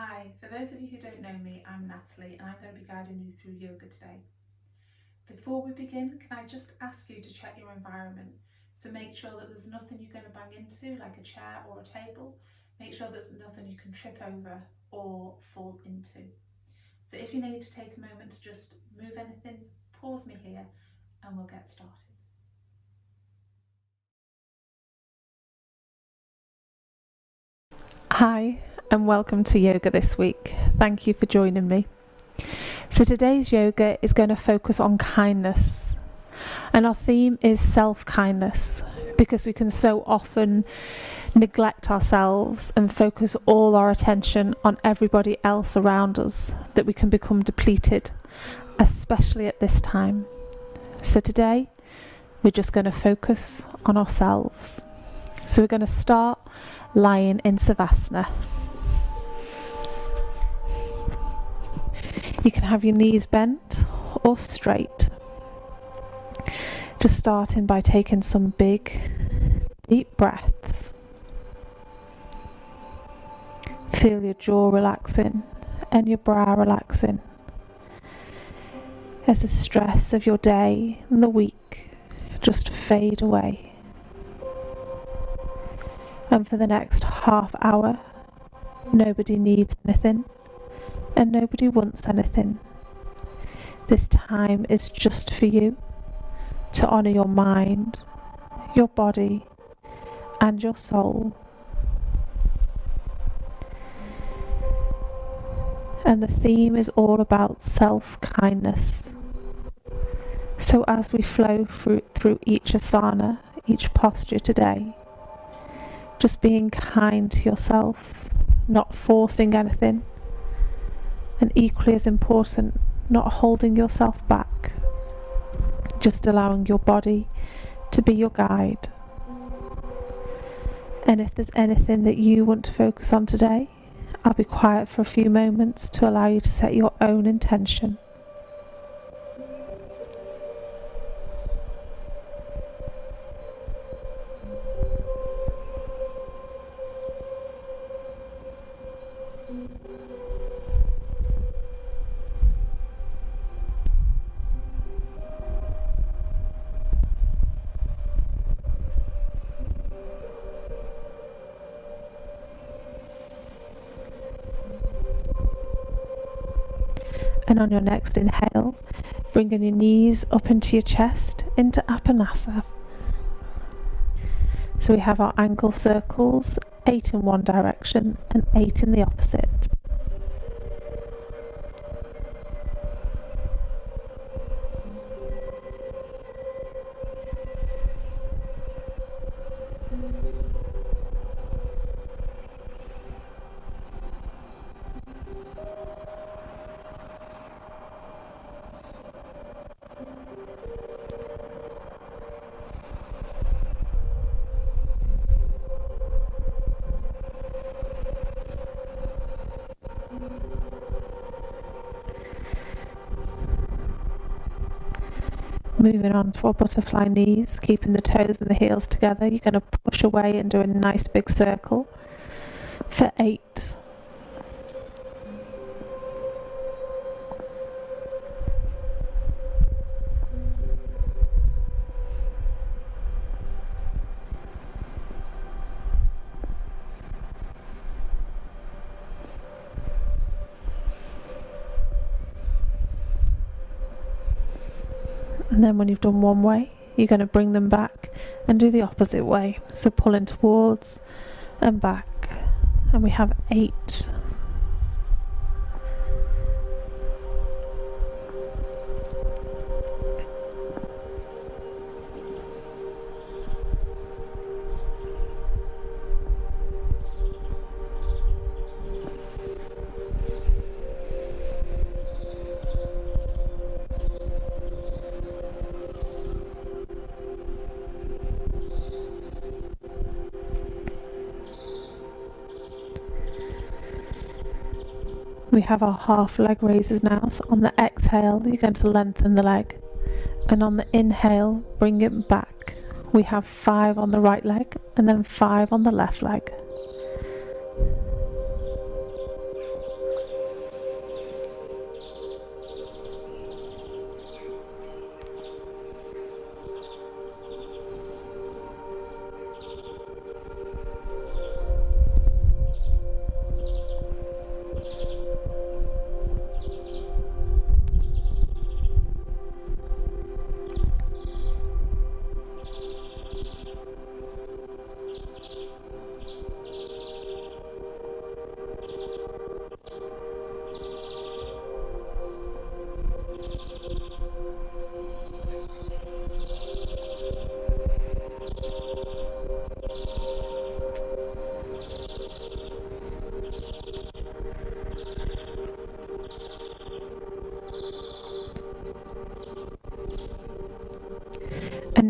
Hi, for those of you who don't know me, I'm Natalie and I'm going to be guiding you through yoga today. Before we begin, can I just ask you to check your environment? So make sure that there's nothing you're going to bang into, like a chair or a table. Make sure there's nothing you can trip over or fall into. So if you need to take a moment to just move anything, pause me here and we'll get started. Hi, and welcome to Yoga This Week. Thank you for joining me. So today's yoga is going to focus on kindness, and our theme is self-kindness, because we can so often neglect ourselves and focus all our attention on everybody else around us that we can become depleted, especially at this time. So today we're just going to focus on ourselves. So we're going to start lying in Savasana. You can have your knees bent or straight. Just starting by taking some big, deep breaths. Feel your jaw relaxing and your brow relaxing as the stress of your day and the week just fade away. And for the next half hour, nobody needs anything and nobody wants anything. This time is just for you to honour your mind, your body and your soul. And the theme is all about self-kindness. So as we flow through each asana, each posture today, just being kind to yourself, not forcing anything, and equally as important, not holding yourself back, just allowing your body to be your guide. And if there's anything that you want to focus on today, I'll be quiet for a few moments to allow you to set your own intention. And on your next inhale, bringing your knees up into your chest, into Apanasa. So we have our ankle circles, 8 in one direction and 8 in the opposite. Moving on to our butterfly knees, keeping the toes and the heels together. You're going to push away and do a nice big circle for 8. And then when you've done one way, you're going to bring them back and do the opposite way. So pulling towards and back. And we have 8. We have our half leg raises now, so on the exhale you're going to lengthen the leg, and on the inhale bring it back. We have 5 on the right leg and then 5 on the left leg.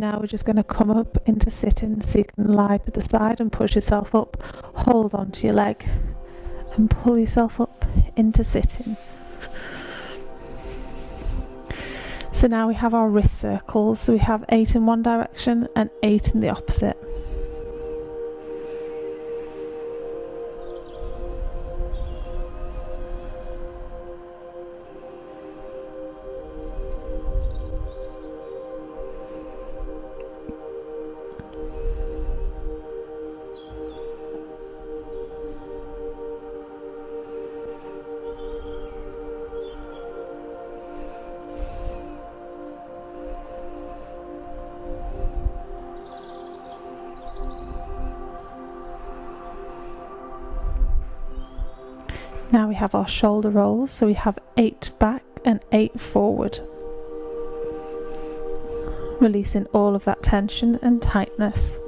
And now we're just going to come up into sitting, so you can lie to the side and push yourself up, hold onto your leg and pull yourself up into sitting. So now we have our wrist circles, so we have 8 in one direction and 8 in the opposite. Now we have our shoulder rolls, so we have 8 back and 8 forward. Releasing all of that tension and tightness.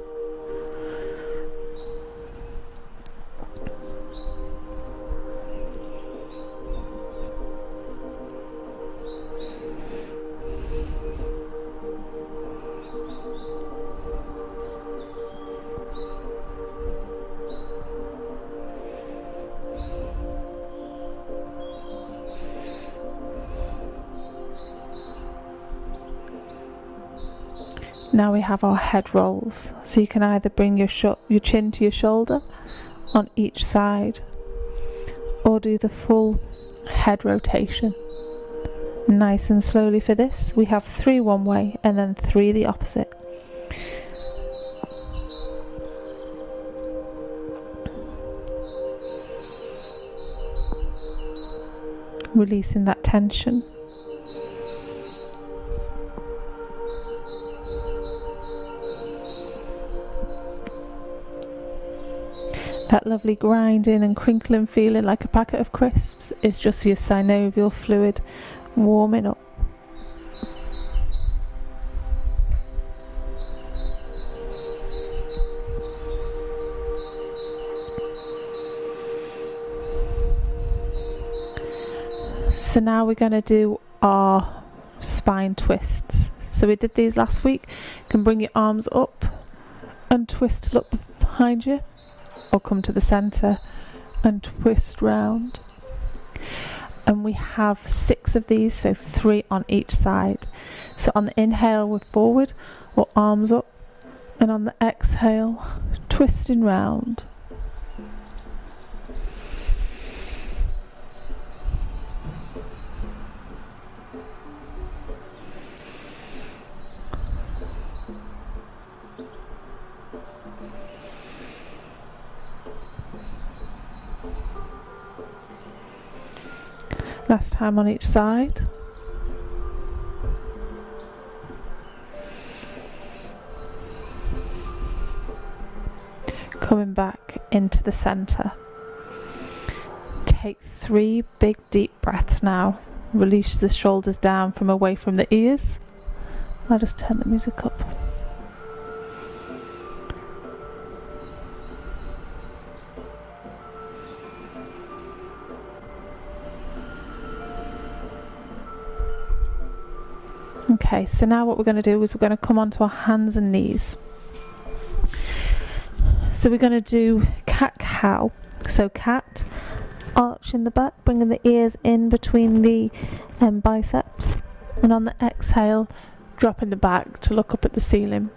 Now we have our head rolls, so you can either bring your chin to your shoulder on each side, or do the full head rotation. Nice and slowly for this. We have 3 one way and then 3 the opposite. Releasing that tension. That lovely grinding and crinkling feeling like a packet of crisps is just your synovial fluid warming up. So now we're going to do our spine twists. So we did these last week. You can bring your arms up and twist up behind you, or come to the centre and twist round. And we have 6 of these, so 3 on each side. So on the inhale we're forward or arms up, and on the exhale twisting round. Last time on each side. Coming back into the centre. Take 3 big deep breaths now. Release the shoulders down from away from the ears. I'll just turn the music up. Okay, so now what we're going to do is we're going to come onto our hands and knees. So we're going to do cat-cow. So cat, arch in the back, bringing the ears in between the biceps. And on the exhale, dropping the back to look up at the ceiling.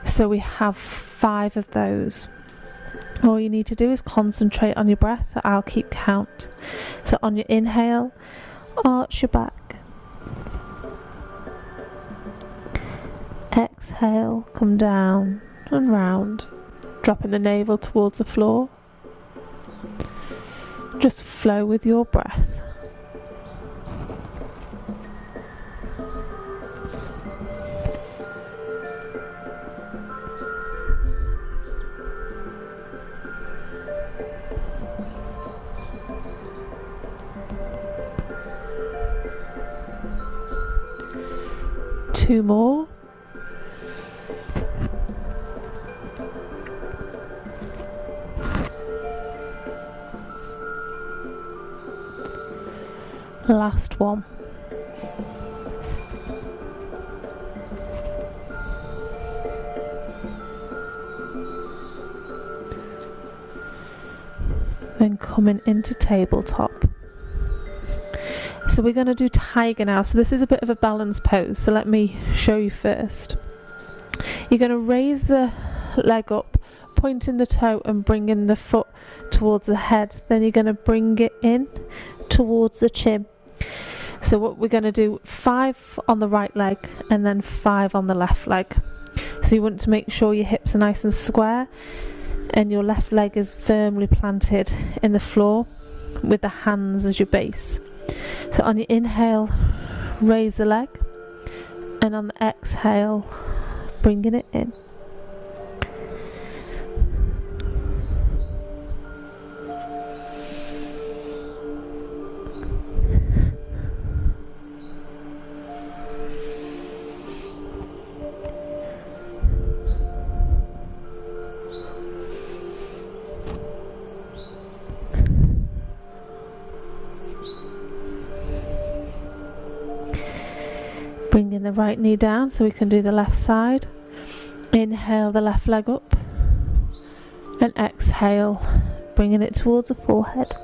So we have 5 of those. All you need to do is concentrate on your breath. I'll keep count. So on your inhale, arch your back. Exhale, come down and round, dropping the navel towards the floor. Just flow with your breath. Two more. Last one. and coming into tabletop. So we're going to do tiger now. So this is a bit of a balance pose, so let me show you first. You're going to raise the leg up, pointing the toe and bringing the foot towards the head. Then you're going to bring it in towards the chin. So what we're going to do, 5 on the right leg and then 5 on the left leg. So you want to make sure your hips are nice and square and your left leg is firmly planted in the floor with the hands as your base. So on your inhale, raise the leg, and on the exhale, bringing it in. Bringing the right knee down so we can do the left side. Inhale the left leg up and exhale, bringing it towards the forehead.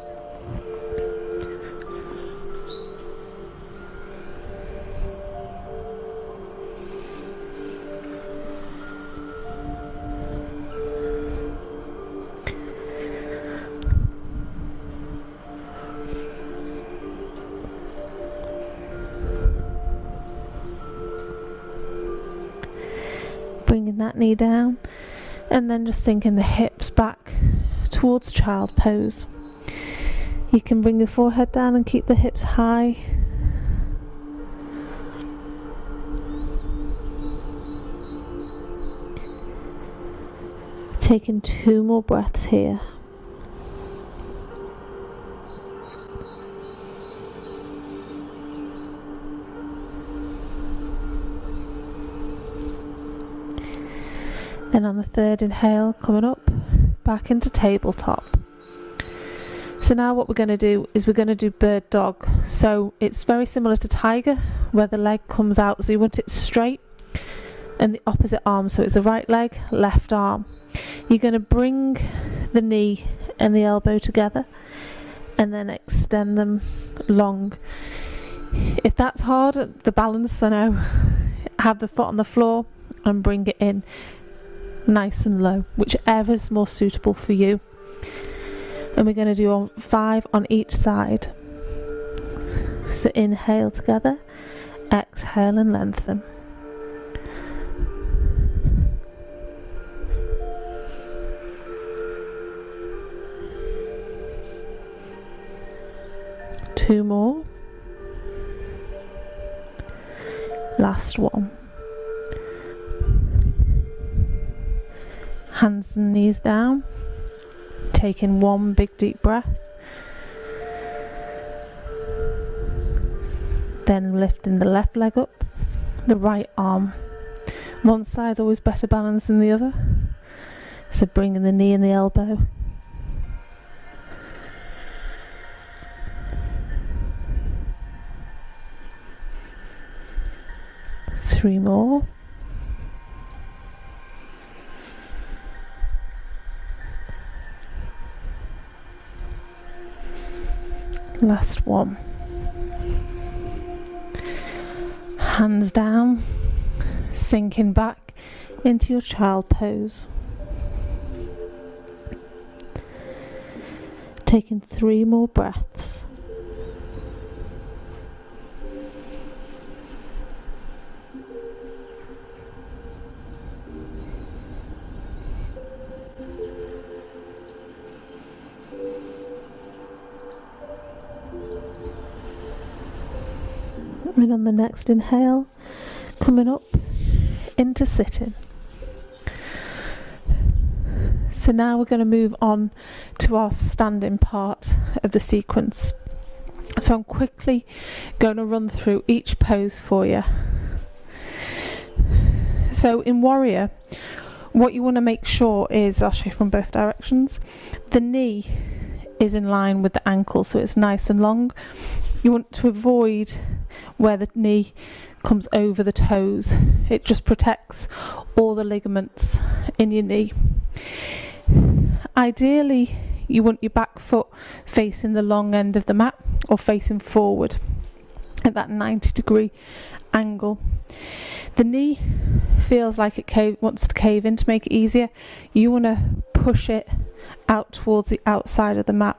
Bringing that knee down and then just sinking the hips back towards child pose. You can bring the forehead down and keep the hips high. Taking 2 more breaths here. Then on the third inhale, coming up, back into tabletop. So now what we're going to do is we're going to do bird dog. So it's very similar to tiger, where the leg comes out, so you want it straight, and the opposite arm, so it's the right leg, left arm. You're going to bring the knee and the elbow together, and then extend them long. If that's hard, the balance, I know, have the foot on the floor and bring it in. Nice and low, whichever is more suitable for you. And we're going to do 5 on each side. So inhale together, exhale and lengthen. Two more. Last one. Hands and knees down, taking 1 big deep breath, then lifting the left leg up, the right arm. One side's always better balanced than the other, so bringing the knee and the elbow. Three more. Last one. Hands down, sinking back into your child pose. Taking 3 more breaths. And on the next inhale, coming up into sitting. So now we're going to move on to our standing part of the sequence. So I'm quickly going to run through each pose for you. So in warrior, what you want to make sure is, I'll show you from both directions, the knee is in line with the ankle, so it's nice and long. You want to avoid where the knee comes over the toes. It just protects all the ligaments in your knee. Ideally, you want your back foot facing the long end of the mat or facing forward at that 90-degree angle. The knee feels like it wants to cave in. To make it easier, you want to push it out towards the outside of the mat.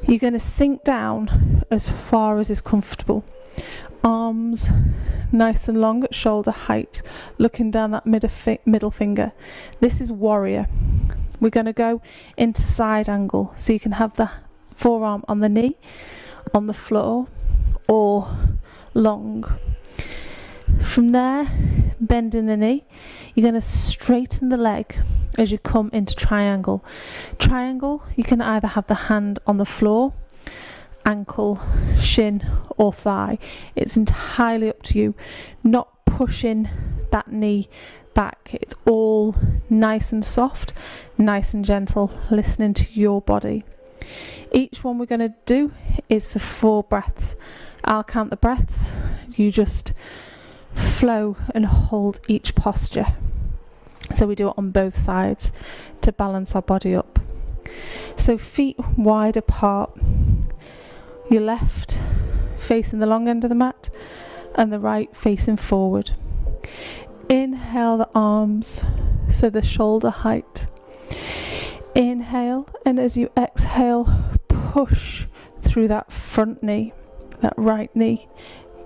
You're going to sink down as far as is comfortable. Arms nice and long at shoulder height, looking down that middle finger. This is warrior. We're going to go into side angle, so you can have the forearm on the knee, on the floor, or long. From there, bending the knee, you're going to straighten the leg as you come into triangle. Triangle, you can either have the hand on the floor, ankle, shin or thigh. It's entirely up to you. Not pushing that knee back. It's all nice and soft, nice and gentle, listening to your body. Each one we're going to do is for 4 breaths. I'll count the breaths. You just flow and hold each posture. So we do it on both sides to balance our body up. So feet wide apart. Your left facing the long end of the mat and the right facing forward. Inhale the arms so the shoulder height. Inhale, and as you exhale, push through that front knee, that right knee,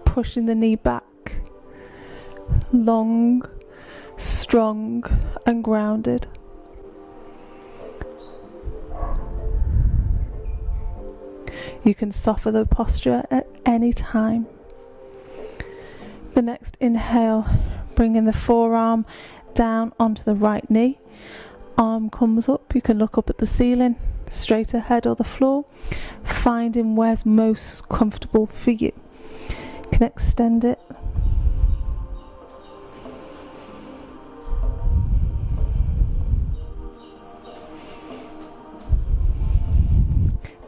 pushing the knee back. Long, strong and grounded. You can soften the posture at any time. The next inhale, bringing the forearm down onto the right knee. Arm comes up, you can look up at the ceiling, straight ahead or the floor, finding where's most comfortable for you. You can extend it.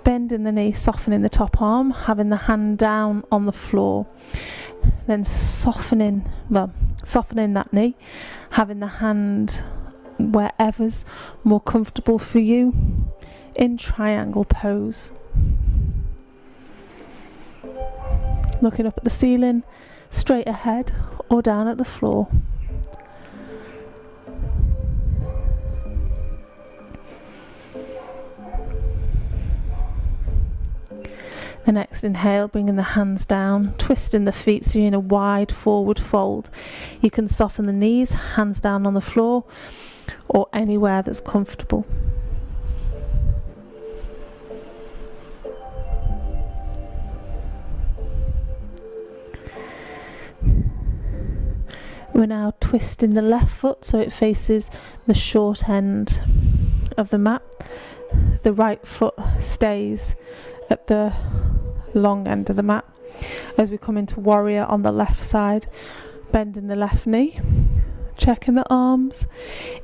Bending the knee, softening the top arm, having the hand down on the floor. Then softening that knee, having the hand wherever's more comfortable for you in triangle pose. Looking up at the ceiling, straight ahead or down at the floor. The next inhale, bringing the hands down, twisting the feet so you're in a wide forward fold. You can soften the knees, hands down on the floor or anywhere that's comfortable. We're now twisting the left foot so it faces the short end of the mat. The right foot stays at the long end of the mat. As we come into warrior on the left side, bending the left knee, checking the arms.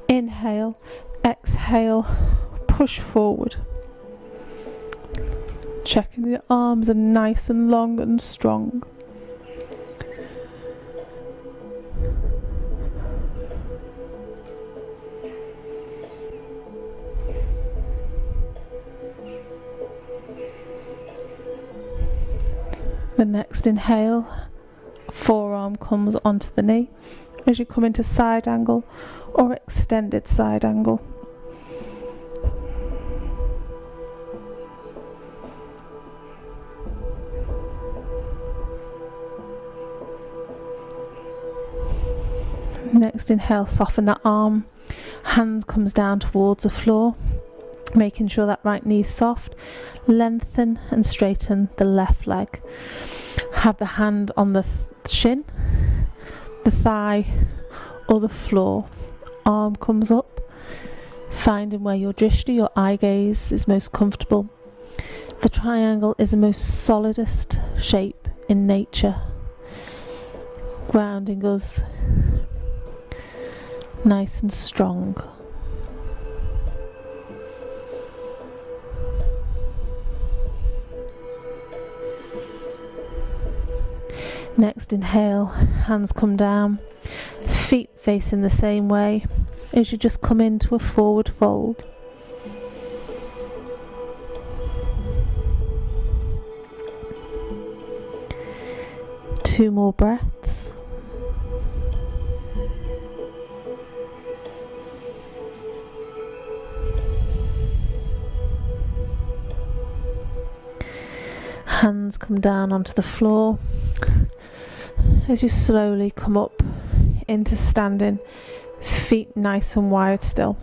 Inhale, exhale, push forward. Checking the arms are nice and long and strong. The next inhale, forearm comes onto the knee as you come into side angle or extended side angle. Next inhale, soften that arm, hand comes down towards the floor, making sure that right knee is soft. Lengthen and straighten the left leg. Have the hand on the shin, the thigh or the floor. Arm comes up, finding where your drishti, your eye gaze, is most comfortable. The triangle is the most solidest shape in nature, grounding us nice and strong. Next inhale, hands come down, feet facing the same way as you just come into a forward fold. 2 more breaths. Hands come down onto the floor as you slowly come up into standing, feet nice and wide still.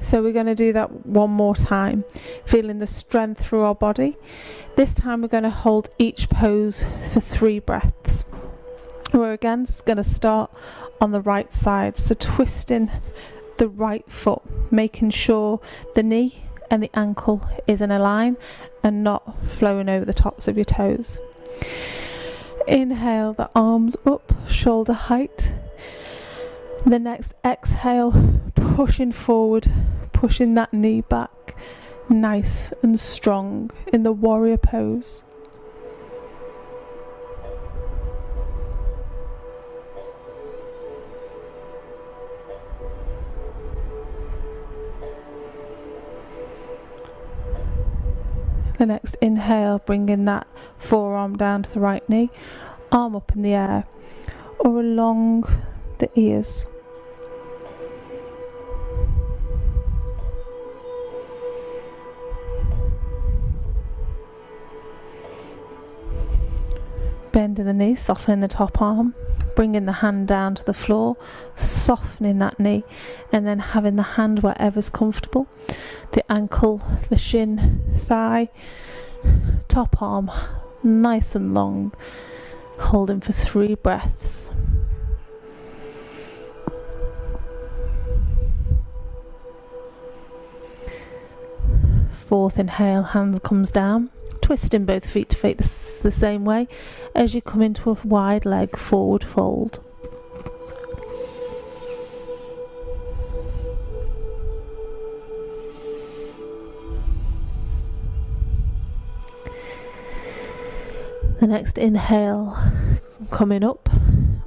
So we're going to do that one more time, feeling the strength through our body. This time we're going to hold each pose for 3 breaths. We're again going to start on the right side, so twisting the right foot, making sure the knee and the ankle is in a line and not flowing over the tops of your toes. Inhale, the arms up, shoulder height. The next exhale, pushing forward, pushing that knee back, nice and strong in the warrior pose. The next inhale, bringing that forearm down to the right knee, arm up in the air or along the ears. Bending the knee, softening the top arm, bringing the hand down to the floor, softening that knee, and then having the hand wherever's comfortable. The ankle, the shin, thigh, top arm, nice and long, holding for 3 breaths. Fourth inhale, hand comes down, twisting both feet to face the same way as you come into a wide leg forward fold. The next inhale, coming up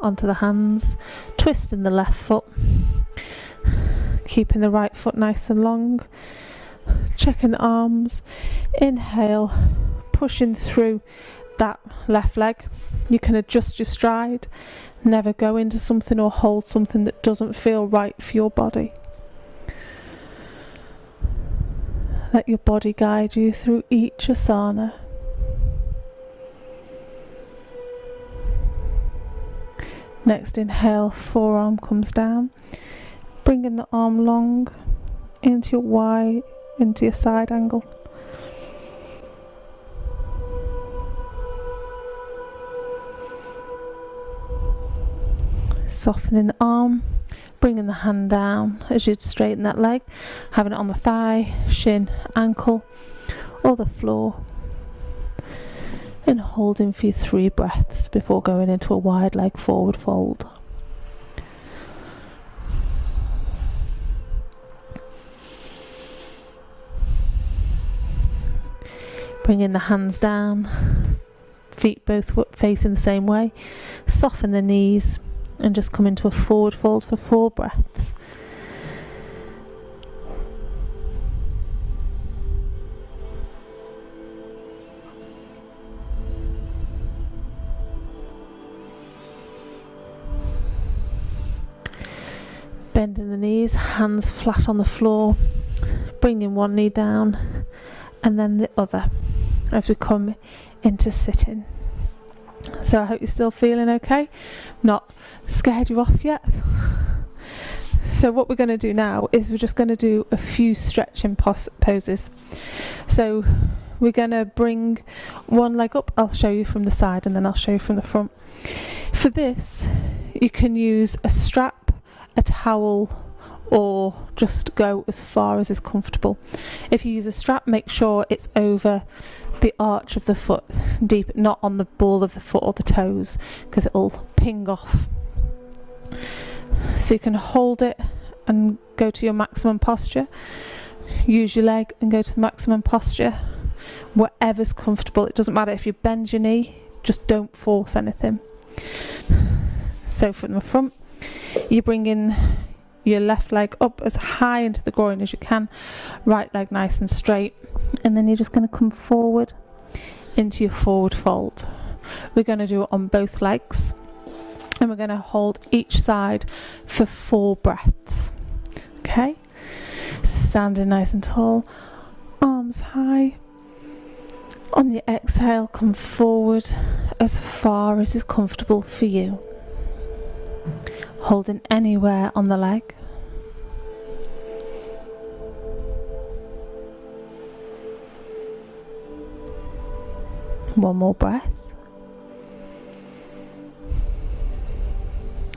onto the hands, twisting the left foot, keeping the right foot nice and long, checking the arms. Inhale, pushing through that left leg. You can adjust your stride, never go into something or hold something that doesn't feel right for your body. Let your body guide you through each asana. Next inhale, forearm comes down, bringing the arm long into your Y, into your side angle. Softening the arm, bringing the hand down as you straighten that leg, having it on the thigh, shin, ankle, or the floor. And holding for your 3 breaths before going into a wide leg forward fold. Bringing the hands down, feet both facing the same way, soften the knees and just come into a forward fold for 4 breaths. Bending the knees, hands flat on the floor, bringing one knee down and then the other as we come into sitting. So I hope you're still feeling okay, not scared you off yet. So what we're going to do now is we're just going to do a few stretching poses. So we're going to bring one leg up, I'll show you from the side and then I'll show you from the front. For this you can use a strap, a towel, or just go as far as is comfortable. If you use a strap, make sure it's over the arch of the foot, deep, not on the ball of the foot or the toes, because it'll ping off. So you can hold it and go to your maximum posture, use your leg and go to the maximum posture, whatever's comfortable. It doesn't matter if you bend your knee, just don't force anything. So from the front, you bring in your left leg up as high into the groin as you can, right leg nice and straight, and then you're just going to come forward into your forward fold. We're going to do it on both legs, and we're going to hold each side for 4 breaths. Okay, standing nice and tall, arms high. On your exhale, come forward as far as is comfortable for you, holding anywhere on the leg. One more breath.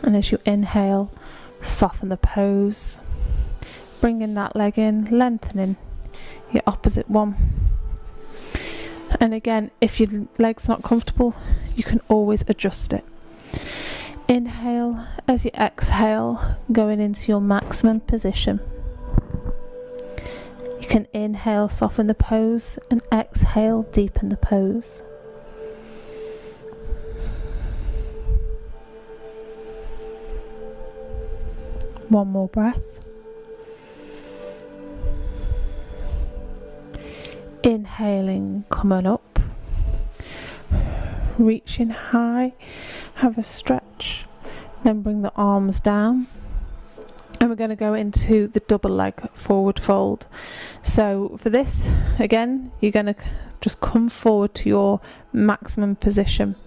And as you inhale, soften the pose, bringing that leg in, lengthening your opposite one. And again, if your leg's not comfortable, you can always adjust it. Inhale as you exhale, going into your maximum position. You can inhale, soften the pose, and exhale, deepen the pose. One more breath. Inhaling, coming up, reaching high, have a stretch, then bring the arms down. And we're going to go into the double leg forward fold. So for this, again, you're going to just come forward to your maximum position,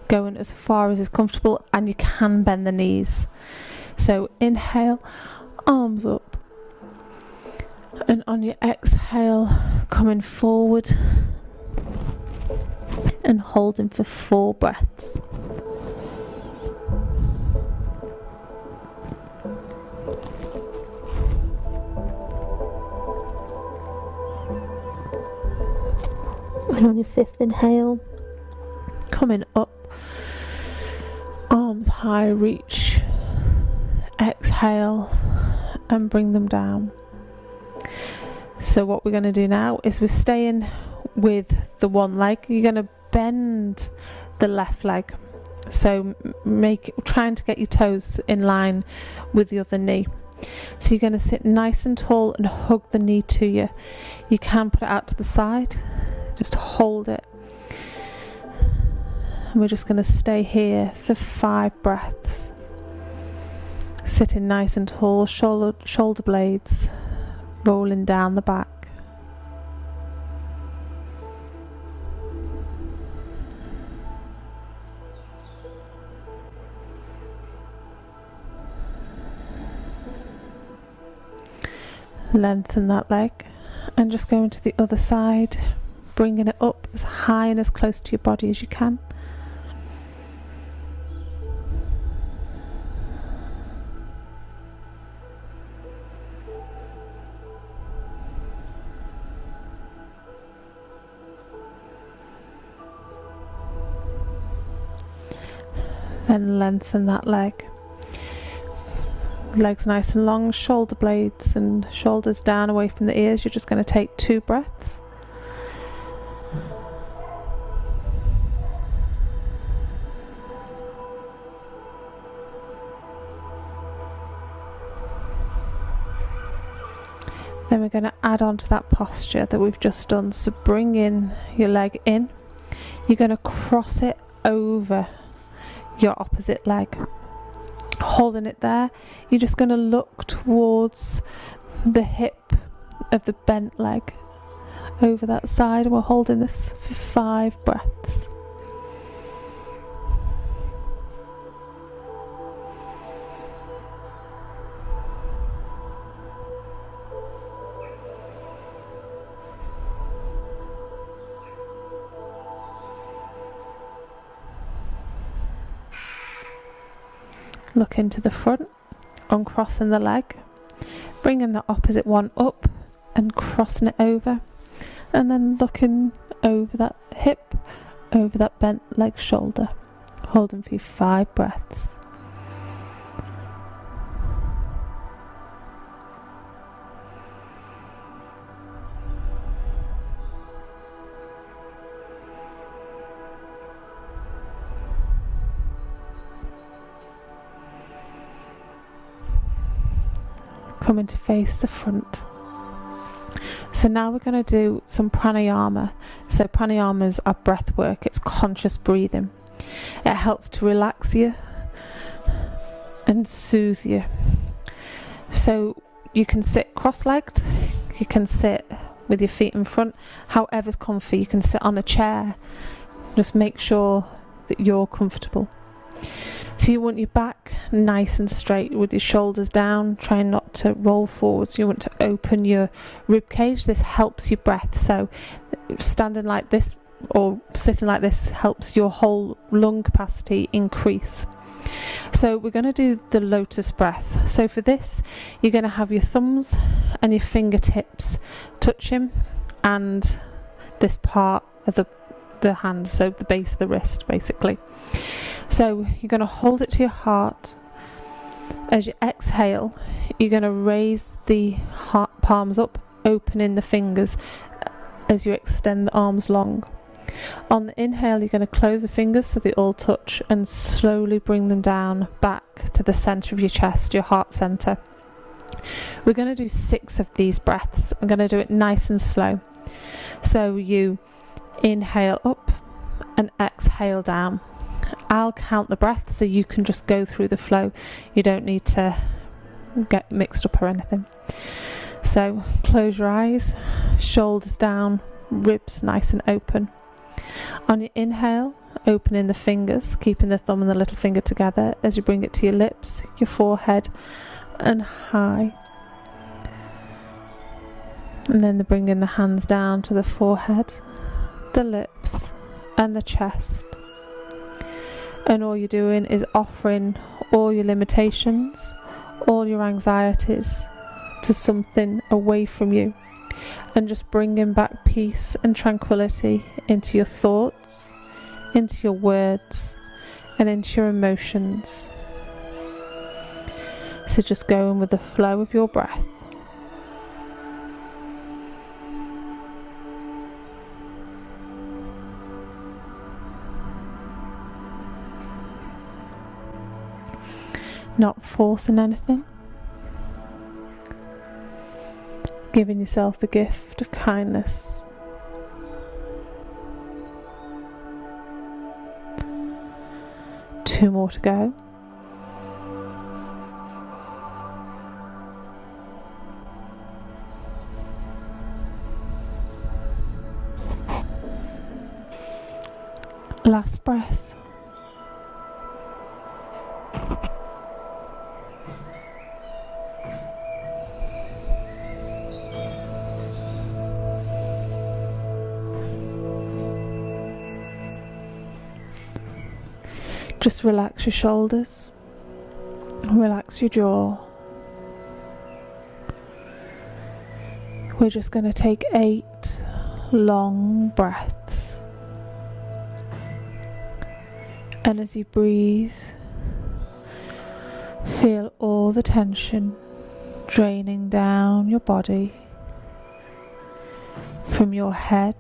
going as far as is comfortable, and you can bend the knees. So inhale, arms up, and on your exhale, coming forward and holding for 4 breaths. And on your 5th inhale, coming up, arms high, reach, exhale, and bring them down. So what we're going to do now is we're staying with the one leg. You're going to bend the left leg, so trying to get your toes in line with the other knee. So you're going to sit nice and tall and hug the knee to you. You can put it out to the side, just hold it. And we're just going to stay here for 5 breaths. Sitting nice and tall, shoulder blades rolling down the back. Lengthen that leg and just go into the other side, bringing it up as high and as close to your body as you can. Then lengthen that leg. Legs nice and long, shoulder blades and shoulders down away from the ears. You're just going to take 2 breaths. Then we're going to add on to that posture that we've just done. So bring in your leg in. You're going to cross it over your opposite leg. Holding it there, you're just going to look towards the hip of the bent leg over that side. We're holding this for 5 breaths. Look into the front, uncrossing the leg, bringing the opposite one up and crossing it over, and then looking over that hip, over that bent leg shoulder, holding for 5 breaths. Coming to face the front. So now we're going to do some pranayama. So pranayamas are breath work, it's conscious breathing. It helps to relax you and soothe you. So you can sit cross-legged, you can sit with your feet in front, however's comfy. You can sit on a chair. Just make sure that you're comfortable. So you want your back nice and straight with your shoulders down, trying not to roll forwards. You want to open your rib cage. This helps your breath. So standing like this or sitting like this helps your whole lung capacity increase. So we're going to do the lotus breath. So for this, you're going to have your thumbs and your fingertips touching, and this part of the hand, so the base of the wrist basically. So you're going to hold it to your heart. As you exhale, you're going to raise the heart palms up, opening the fingers as you extend the arms long. On the inhale, you're going to close the fingers so they all touch and slowly bring them down back to the centre of your chest, your heart centre. We're going to do 6 of these breaths. I'm going to do it nice and slow. So you inhale up and exhale down. I'll count the breath so you can just go through the flow. You don't need to get mixed up or anything. So close your eyes, shoulders down, ribs nice and open. On your inhale, opening the fingers, keeping the thumb and the little finger together as you bring it to your lips, your forehead and high. And then bringing the hands down to the forehead, the lips and the chest. And all you're doing is offering all your limitations, all your anxieties to something away from you, and just bringing back peace and tranquility into your thoughts, into your words, and into your emotions. So just going with the flow of your breath. Not forcing anything. Giving yourself the gift of kindness. Two more to go. Last breath. Just relax your shoulders, relax your jaw. We're just going to take 8 long breaths. And as you breathe, feel all the tension draining down your body from your head,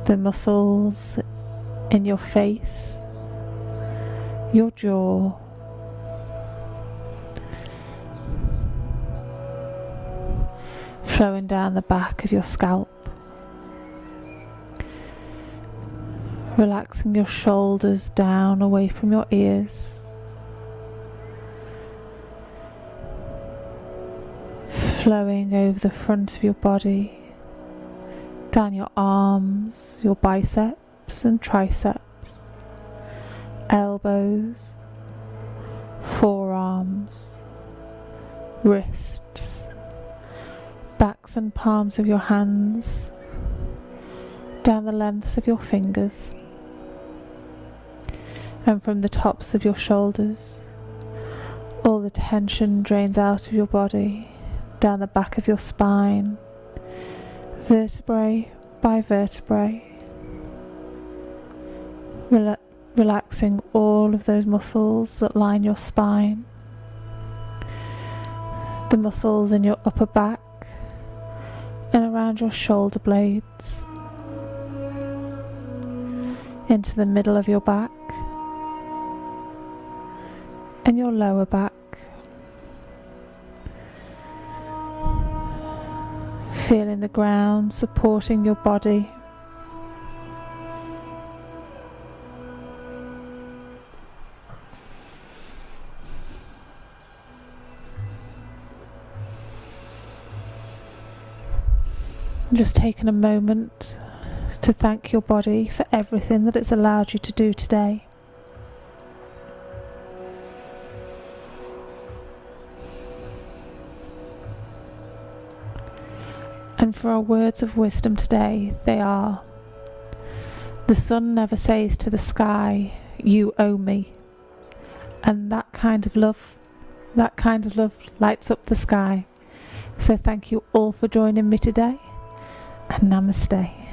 the muscles in your face, your jaw, flowing down the back of your scalp, relaxing your shoulders down away from your ears, flowing over the front of your body, down your arms, your biceps and triceps, elbows, forearms, wrists, backs and palms of your hands, down the lengths of your fingers, and from the tops of your shoulders, all the tension drains out of your body, down the back of your spine, vertebrae by vertebrae, relaxing all of those muscles that line your spine, the muscles in your upper back and around your shoulder blades, into the middle of your back and your lower back, Feeling the ground supporting your body. Just taking a moment to thank your body for everything that it's allowed you to do today. And for our words of wisdom today, they are: the sun never says to the sky, "You owe me." And that kind of love lights up the sky. So thank you all for joining me today, and namaste.